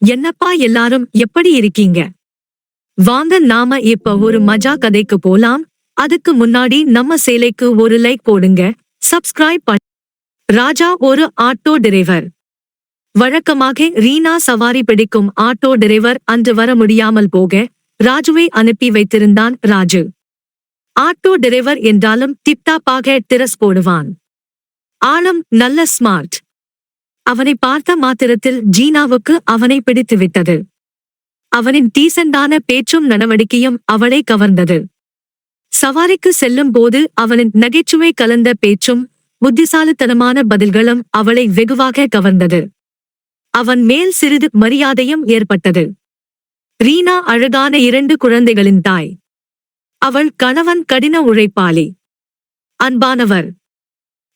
என்னப்பா எல்லாரும் எப்படி இருக்கீங்க? வாங்க நாம இப்ப ஒரு மஜா கதைக்கு போலாம். அதுக்கு முன்னாடி நம்ம சேலைக்கு ஒரு லைக் போடுங்க. சப்ஸ்கிரைப் பண்ண. ராஜா ஒரு ஆட்டோ டிரைவர். வழக்கமாக ரீனா சவாரி பிடிக்கும் ஆட்டோ டிரைவர் அன்று வர முடியாமல் போக ராஜுவை அனுப்பி வைத்திருந்தான் ராஜு. ஆட்டோ டிரைவர் என்றாலும் டிப்டாப்பாக டிரஸ் போடுவான். ஆளும் நல்ல ஸ்மார்ட். அவனை பார்த்த மாத்திரத்தில் ஜீனாவுக்கு அவனை பிடித்துவிட்டது. அவனின் டீசெண்டான பேச்சும் நடவடிக்கையும் அவளை கவர்ந்தது. சவாரிக்கு செல்லும் போது அவனின் நகைச்சுவை கலந்த பேச்சும் புத்திசாலித்தனமான பதில்களும் அவளை வெகுவாக கவர்ந்தது. அவன் மேல் சிறிது மரியாதையும் ஏற்பட்டது. ரீனா அழகான 2 குழந்தைகளின் தாய். அவள் கணவன் கடின உழைப்பாளி. அன்பானவர்.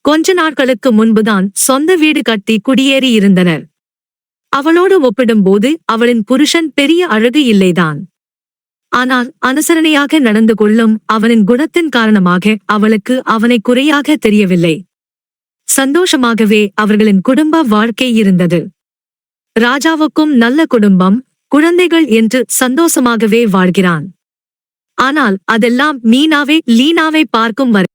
கொஞ்ச நாட்களுக்கு முன்புதான் சொந்த வீடு கட்டி குடியேறி இருந்தனர். அவளோடு ஒப்பிடும்போது அவளின் புருஷன் பெரிய அழகு இல்லைதான். ஆனால் அனுசரணையாக நடந்து கொள்ளும் அவனின் குணத்தின் காரணமாக அவளுக்கு அவனை குறையாக தெரியவில்லை. சந்தோஷமாகவே அவர்களின் குடும்ப வாழ்க்கை இருந்தது. ராஜாவுக்கும் நல்ல குடும்பம், குழந்தைகள் என்று சந்தோஷமாகவே வாழ்கிறான். ஆனால் அதெல்லாம் லீனாவை பார்க்கும் வரை.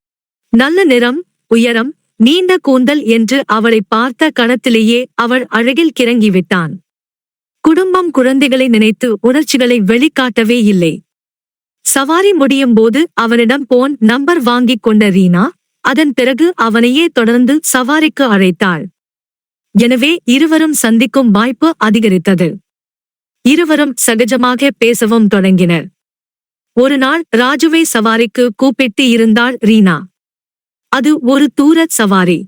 நல்ல நிறம், உயரம், நீண்ட கூந்தல் என்று அவளை பார்த்த கணத்திலேயே அவள் அழகில் கிறங்கிவிட்டான். குடும்பம், குழந்தைகளை நினைத்து உணர்ச்சிகளை வெளிக்காட்டவே இல்லை. சவாரி முடியும் போது அவனிடம் போன் நம்பர் வாங்கிக் கொண்ட ரீனா அதன் பிறகு அவனையே தொடர்ந்து சவாரிக்கு அழைத்தாள். எனவே இருவரும் சந்திக்கும் வாய்ப்பு அதிகரித்தது. இருவரும் சகஜமாக பேசவும் தொடங்கினர். ஒரு நாள் ராஜுவை சவாரிக்கு கூப்பிட்டு இருந்தாள் ரீனா. அது ஒரு தூர சவாரி.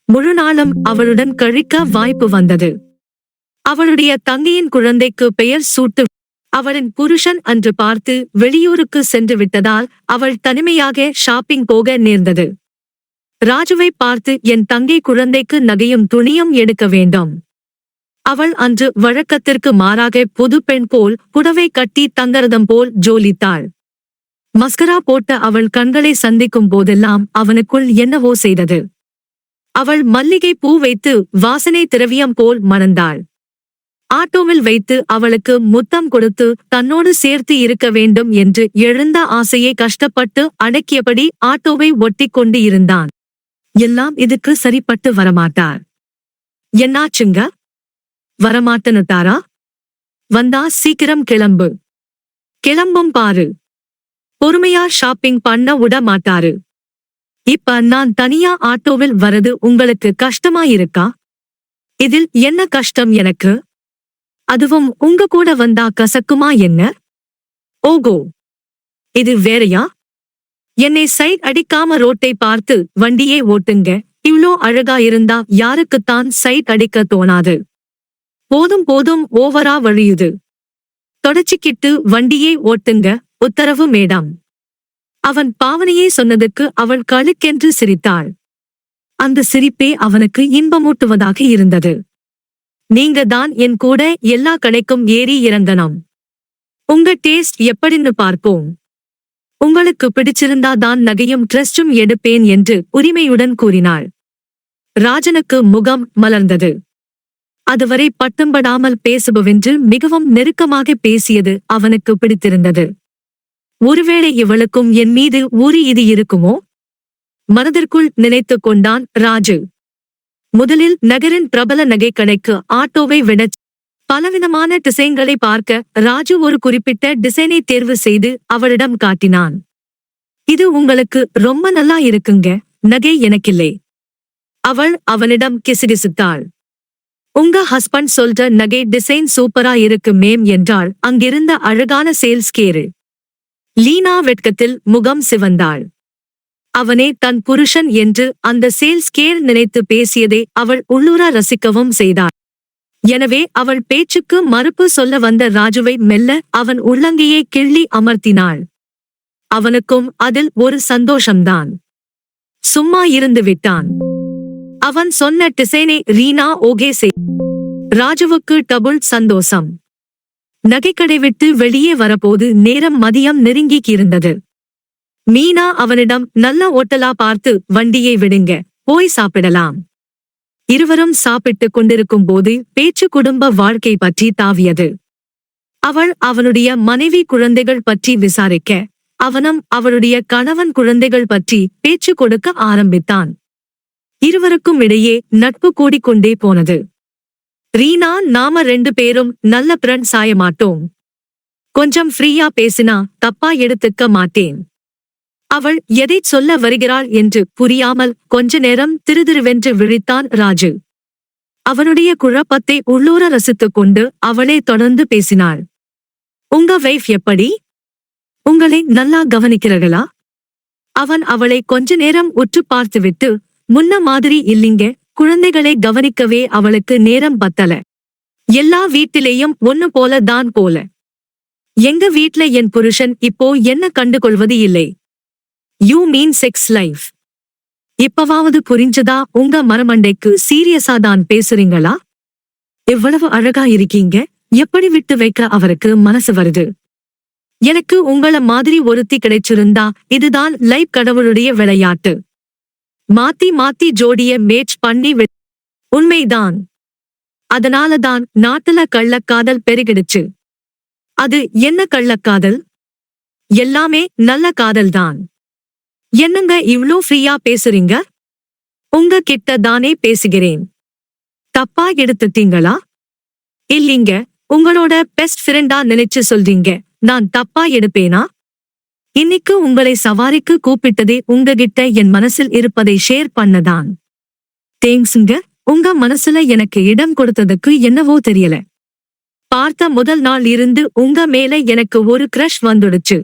முழு நாளும் அவளுடன் கழிக்க வாய்ப்பு வந்தது. அவளுடைய தங்கையின் குழந்தைக்கு பெயர் சூட்டு. அவளின் புருஷன் அன்று பார்த்து வெளியூருக்கு சென்று விட்டதால் அவள் தனிமையாக ஷாப்பிங் போக நேர்ந்தது. ராஜுவை பார்த்து என் தங்கை குழந்தைக்கு நகையும் துணியும் எடுக்க வேண்டும். அவள் அன்று வழக்கத்திற்கு மாறாக புது பெண் போல் புடவை கட்டி தங்கரதம் போல் ஜோலித்தாள். மஸ்கரா போட்ட அவள் கண்களை சந்திக்கும் போதெல்லாம் அவனுக்குள் என்னவோ செய்தது. அவள் மல்லிகை பூ வைத்து வாசனை திரவியம் போல் மணந்தாள். ஆட்டோவில் வைத்து அவளுக்கு முத்தம் கொடுத்து தன்னோடு சேர்த்து இருக்க வேண்டும் என்று எழுந்த ஆசையை கஷ்டப்பட்டு அடக்கியபடி ஆட்டோவை ஒட்டிக் கொண்டு இருந்தான். எல்லாம் இதுக்கு சரிப்பட்டு வரமாட்டார். என்னாச்சுங்க? வரமாட்டனுட்டாரா? வந்தா சீக்கிரம் கிளம்பு. கிளம்பும் பாரு. பொறுமையா ஷாப்பிங் பண்ண விட மாட்டாரு. இப்ப நான் தனியா ஆட்டோவில் வரது உங்களுக்கு கஷ்டமா இருக்கா? இதில் என்ன கஷ்டம் எனக்கு? அதுவும் உங்க கூட வந்தா கசக்குமா என்ன? ஓகோ, இது வேறையா? என்னை சைட் அடிக்காம ரோட்டை பார்த்து வண்டியே ஓட்டுங்க. இவ்ளோ அழகா இருந்தா யாருக்குத்தான் சைட் அடிக்க தோணாது? போதும் போதும், ஓவரா வழியுது. தொடச்சிக்கிட்டு வண்டியே ஓட்டுங்க. உத்தரவு மேடம். அவன் பாவனையே சொன்னதுக்கு அவள் கழுக்கென்று சிரித்தாள். அந்த சிரிப்பே அவனுக்கு இன்பமூட்டுவதாக இருந்தது. நீங்க தான் என் கூட எல்லா கடைக்கும் ஏறி இறங்கணும். உங்க டேஸ்ட் எப்படின்னு பார்ப்போம். உங்களுக்கு பிடிச்சிருந்தா தான் நகையும் ட்ரெஸ்ஸும் எடுப்பேன் என்று உரிமையுடன் கூறினாள். ராஜனுக்கு முகம் மலர்ந்தது. அதுவரை பட்டும்படாமல் பேசுபவென்று மிகவும் நெருக்கமாக பேசியது அவனுக்கு பிடித்திருந்தது. ஒருவேளை இவளுக்கும் என் மீது ஊறி இது இருக்குமோ? மனதிற்குள் நினைத்துக் கொண்டான் ராஜு. முதலில் நகரின் பிரபல நகைக்கடைக்கு ஆட்டோவை விடச் பலவிதமான டிசைன்களை பார்க்க ராஜு ஒரு குறிப்பிட்ட டிசைனை தேர்வு செய்து அவளிடம் காட்டினான். இது உங்களுக்கு ரொம்ப நல்லா இருக்குங்க, நகை எனக்கில்லை. அவள் அவனிடம் கிசுகிசுத்தாள். உங்க ஹஸ்பண்ட் சொல்ற நகை டிசைன் சூப்பரா இருக்கு மேம் என்றாள் அங்கிருந்த அழகான சேல்ஸ் கேரு. லீனா வெட்கத்தில் முகம் சிவந்தாள். அவனே தன் புருஷன் என்று அந்த சேல்ஸ் கேர் நினைத்து பேசியதை அவள் உள்ளூர ரசிக்கவும் செய்தாள். எனவே அவள் பேச்சுக்கு மறுப்பு சொல்ல வந்த ராஜுவை மெல்ல அவன் உள்ளங்கையை கிள்ளி அமர்த்தினாள். அவனுக்கும் அதில் ஒரு சந்தோஷம்தான். சும்மா இருந்து விட்டான். அவன் சொன்ன டிசைனை ரீனா ஓகே செய். ராஜுவுக்கு டபுள் சந்தோஷம். நகைக்கடை விட்டு வெளியே வரபோது நேரம் மதியம் நெருங்கியிருந்தது. மீனா அவனிடம் நல்ல ஓட்டலா பார்த்து வண்டியை விடுங்க, போய் சாப்பிடலாம். இருவரும் சாப்பிட்டுக் கொண்டிருக்கும் போது பேச்சு குடும்ப வாழ்க்கை பற்றி தாவியது. அவள் அவனுடைய மனைவி குழந்தைகள் பற்றி விசாரிக்க, அவனும் அவளுடைய கணவன் குழந்தைகள் பற்றி பேச்சு கொடுக்க ஆரம்பித்தான். இருவருக்கும் இடையே நட்பு கூடிக்கொண்டே போனது. ரீனா, நாம 2 பேரும் நல்ல ஃப்ரெண்ட் சாய மாட்டோம். கொஞ்சம் ஃப்ரீயா பேசினா தப்பா எடுத்துக்க மாட்டேன். அவள் எதை சொல்ல வருகிறாள் என்று புரியாமல் கொஞ்ச நேரம் திருதிருவென்று விழித்தான் ராஜு. அவனுடைய குழப்பத்தை உள்ளூர ரசித்துக் கொண்டு அவளே தொடர்ந்து பேசினாள். உங்க வைஃப் எப்படி? உங்களை நல்லா கவனிக்கிறார்களா? அவன் அவளை கொஞ்ச நேரம் உற்று பார்த்துவிட்டு, முன்ன மாதிரி இல்லிங்க, குழந்தைகளை கவனிக்கவே அவளுக்கு நேரம் பத்தல. எல்லா வீட்டிலேயும் ஒன்னு போல தான் போல. எங்க வீட்ல என் புருஷன் இப்போ என்ன கண்டுகொள்வது இல்லை. You mean sex life. இப்பவாவது புரிஞ்சதா? உங்க மரமண்டைக்கு சீரியஸா தான் பேசுறீங்களா? எவ்வளவு அழகா இருக்கீங்க, எப்படி விட்டு வைக்க அவருக்கு மனசு வருது? எனக்கு உங்கள மாதிரி ஒருத்தி கிடைச்சிருந்தா இதுதான் லைஃப். கடவுளுடைய விளையாட்டு. மாத்தி மாத்தி ஜோடிய மேட்ச் பண்ணி உண்மைதான். அதனாலதான் நாட்டுல கள்ளக்காதல் பெருகிடுச்சு. அது என்ன கள்ளக்காதல்? எல்லாமே நல்ல காதல்தான். என்னங்க இவ்ளோ ஃப்ரீயா பேசுறீங்க? உங்க கிட்ட தானே பேசுகிறேன். தப்பா எடுத்துட்டீங்களா? இல்லீங்க, உங்களோட பெஸ்ட் ஃப்ரெண்டா நினைச்சு சொல்றீங்க. நான் தப்பா எடுப்பேனா? இன்னைக்கு உங்களை சவாரிக்கு கூப்பிட்டதே உங்ககிட்ட என் மனசில் இருப்பதை ஷேர் பண்ணதான். தேங்க்ஸுங்க. உங்க மனசுல எனக்கு இடம் கொடுத்ததுக்கு என்னவோ தெரியல. பார்த்த முதல் நாள் இருந்து உங்க மேல எனக்கு ஒரு கிரஷ் வந்துடுச்சு.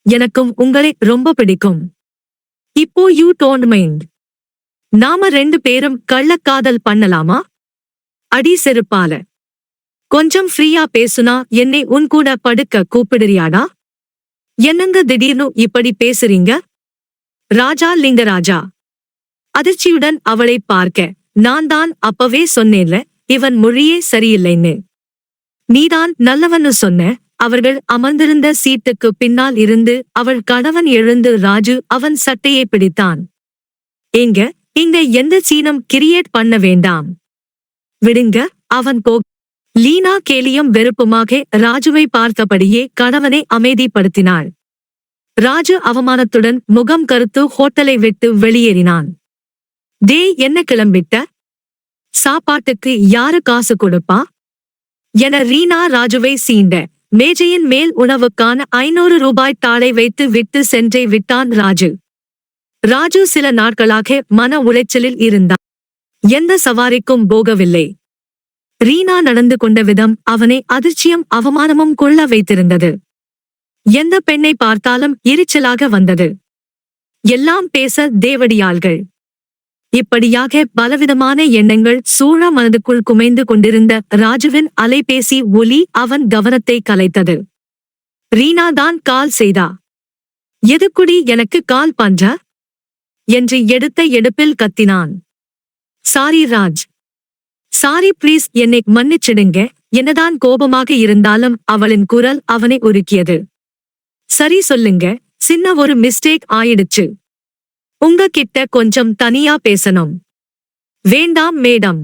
எனக்கும் உங்களை ரொம்ப பிடிக்கும். இப்போ யூ டோன்ட் மைண்ட். நாம 2 பேரும் கள்ளக்காதல் பண்ணலாமா? அடி செருப்பால. கொஞ்சம் ஃப்ரீயா பேசுனா என்னை உன் கூட படுக்க கூப்பிடுறியாடா? என்னங்க திடீர்னு இப்படி பேசுறீங்க? ராஜா லிங்கராஜா அதிர்ச்சியுடன் அவளை பார்க்க, நான் தான் அப்பவே சொன்னேன்ல, இவன் மொழியே சரியில்லைன்னு. நீதான் நல்லவன்னு சொன்ன. அவர்கள் அமர்ந்திருந்த சீட்டுக்கு பின்னால் இருந்து அவள் கணவன் எழுந்து ராஜு அவன் சட்டையை பிடித்தான். ஏங்க, இங்க எந்த சீனம் கிரியேட் பண்ண வேண்டாம். விடுங்க, அவன் லீனா கேலியும் வெறுப்புமாக ராஜுவை பார்த்தபடியே கணவனை அமைதிப்படுத்தினாள். ராஜு அவமானத்துடன் முகம் கருத்து ஹோட்டலை விட்டு வெளியேறினான். என்ன கிளம்பிட்ட? சாப்பாட்டுக்கு யாரு காசு கொடுப்பா என ரீனா ராஜுவை சீண்ட, மேஜையின் மேல் உணவுக்கான 500 ரூபாய் தாளை வைத்து விட்டு சென்றே விட்டான் ராஜு. ராஜு சில நாட்களாக மன உளைச்சலில் இருந்தான். எந்த சவாரிக்கும் போகவில்லை. ரீனா நடந்து கொண்ட விதம் அவனை அதிர்ச்சியும் அவமானமும் கொள்ள வைத்திருந்தது. எந்த பெண்ணை பார்த்தாலும் எரிச்சலாக வந்தது. எல்லாம் பேச தேவடியாள்கள். இப்படியாக பலவிதமான எண்ணங்கள் சூழ மனதுக்குள் குமைந்து கொண்டிருந்த ராஜுவின் அலைபேசி ஒலி அவன் கவனத்தை கலைத்தது. ரீனா தான் கால் செய்தா. எதுக்குடி எனக்கு கால் பண்ற என்று எடுத்த எடுப்பில் கத்தினான். சாரி ராஜ். சாரி ப்ளீஸ், என்னை மன்னிச்சிடுங்க. என்னதான் கோபமாக இருந்தாலும் அவளின் குரல் அவனை உருக்கியது. சரி சொல்லுங்க, சின்ன ஒரு மிஸ்டேக் ஆயிடுச்சு. உங்க கிட்ட கொஞ்சம் தனியா பேசணும். வேண்டாம் மேடம்.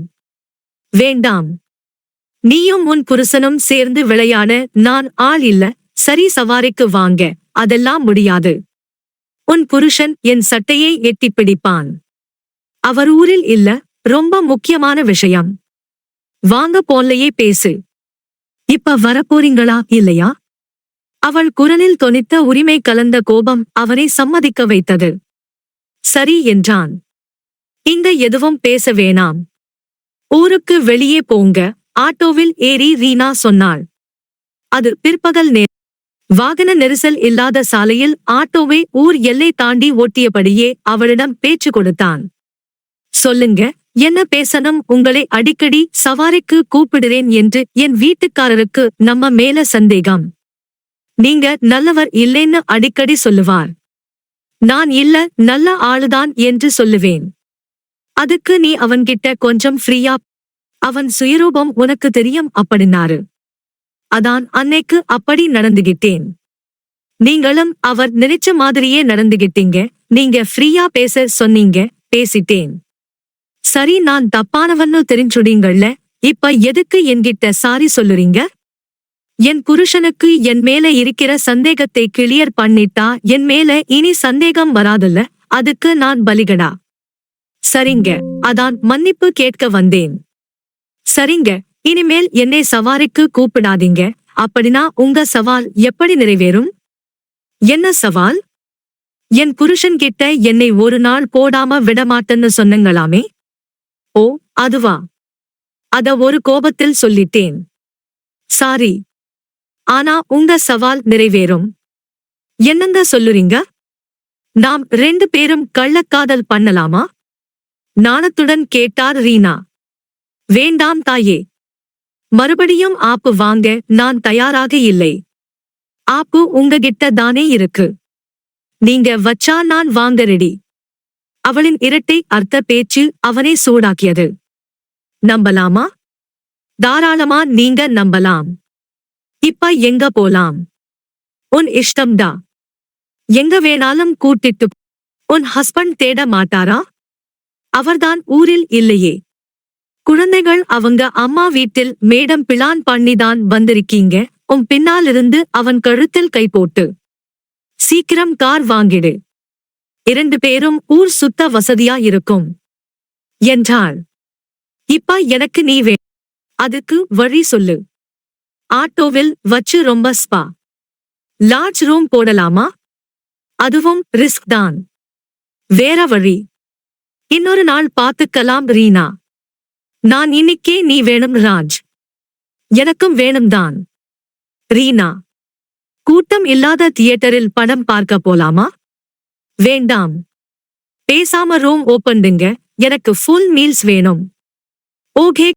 வேண்டாம். நீயும் உன் புருஷனும் சேர்ந்து விளையாட நான் ஆள் இல்ல. சரி, சவாரிக்கு வாங்க. அதெல்லாம் முடியாது. உன் புருஷன் என் சட்டையை எட்டிப் பிடிப்பான். அவர் ஊரில் இல்ல. ரொம்ப முக்கியமான விஷயம். வாங்க, போன்லையே பேசு. இப்ப வரப்போறீங்களா இல்லையா? அவள் குரலில் தொனித்த உரிமை கலந்த கோபம் அவனை சம்மதிக்க வைத்தது. சரி என்றான். இங்க எதுவும் பேச வேணாம். ஊருக்கு வெளியே போங்க. ஆட்டோவில் ஏறி ரீனா சொன்னாள். அது பிற்பகல் நேரம். வாகன நெரிசல் இல்லாத சாலையில் ஆட்டோவை ஊர் எல்லை தாண்டி ஓட்டியபடியே அவளிடம் பேச்சு கொடுத்தான். சொல்லுங்க, என்ன பேசணும்? உங்களை அடிக்கடி சவாரிக்கு கூப்பிடுறேன் என்று என் வீட்டுக்காரருக்கு நம்ம மேல சந்தேகம். நீங்க நல்லவர் இல்லைன்னு அடிக்கடி சொல்லுவார். நான் இல்ல, நல்ல ஆளுதான் என்று சொல்லுவேன். அதுக்கு நீ அவன்கிட்ட கொஞ்சம் ஃப்ரீயா. அவன் சுயரூபம் உனக்கு தெரியும் அப்படின்னாரு. அதான் அன்னைக்கு அப்படி நடந்துகிட்டேன். நீங்களும் அவர் நினைச்ச மாதிரியே நடந்துகிட்டீங்க. நீங்க ஃப்ரீயா பேச சொன்னீங்க, பேசிட்டேன். சரி, நான் தப்பானவன்னு தெரிஞ்சுடீங்கள்ல, இப்ப எதுக்கு என்கிட்ட சாரி சொல்லுறீங்க? என் புருஷனுக்கு என் மேல இருக்கிற சந்தேகத்தை கிளியர் பண்ணிட்டா என் மேல இனி சந்தேகம் வராதுல்ல, அதுக்கு நான் பலிகடா. சரிங்க, அதான் மன்னிப்பு கேட்க வந்தேன். சரிங்க, இனிமேல் என்னை சவாரிக்கு கூப்பிடாதீங்க. அப்படின்னா உங்க சவால் எப்படி நிறைவேறும்? என்ன சவால்? என் புருஷன்கிட்ட என்னை ஒரு நாள் போடாம விடமாட்டேன்னு சொன்னங்களாமே. ஓ, அதுவா? அத ஒரு கோபத்தில் சொல்லிட்டேன். சாரி. ஆனா உங்க சவால் நிறைவேறும். என்னங்க சொல்லுறீங்க? நாம் 2 பேரும் கள்ளக்காதல் பண்ணலாமா? நாணத்துடன் கேட்டார் ரீனா. வேண்டாம் தாயே. மறுபடியும் ஆப்பு வாங்க நான் தயாராக இல்லை. ஆப்பு உங்ககிட்ட தானே இருக்கு. நீங்க வச்சா நான் வாங்க ரெடி. அவளின் இரட்டை அர்த்த பேச்சு அவனை சூடாக்கியது. நம்பலாமா? தாராளமா நீங்க நம்பலாம். இப்ப எங்க போலாம்? உன் இஷ்டம்டா. எங்க வேணாலும் கூட்டிட்டு. உன் ஹஸ்பண்ட் தேட மாட்டாரா? அவர்தான் ஊரில் இல்லையே. குழந்தைகள் அவங்க அம்மா வீட்டில் மேடம் பிளான் பண்ணிதான் வந்திருக்கீங்க. உன் பின்னாலிருந்து அவன் கழுத்தில் கை போட்டு சீக்கிரம் கார் வாங்கிடு. 2 பேரும் ஊர் சுத்த வசதியா இருக்கும் என்றாள். இப்ப எனக்கு நீ அதுக்கு வழி சொல்லு. ஆட்டோவில் வச்சு ரொம்ப ஸ்பா லார்ஜ் ரூம் போடலாமா? அதுவும் ரிஸ்க் தான். வேற வழி இன்னொரு நாள் பார்த்துக்கலாம் ரீனா. நான் இன்னிக்கே நீ வேணும் ராஜ். எனக்கும் வேணும்தான். ரீனா. கூட்டம் இல்லாத தியேட்டரில் படம் பார்க்க போலாமா? வேண்டாம். பேசாம ரூம் ஓபன்டுங்க. எனக்கு ஃபுல் மீல்ஸ் வேணும். ஓகே.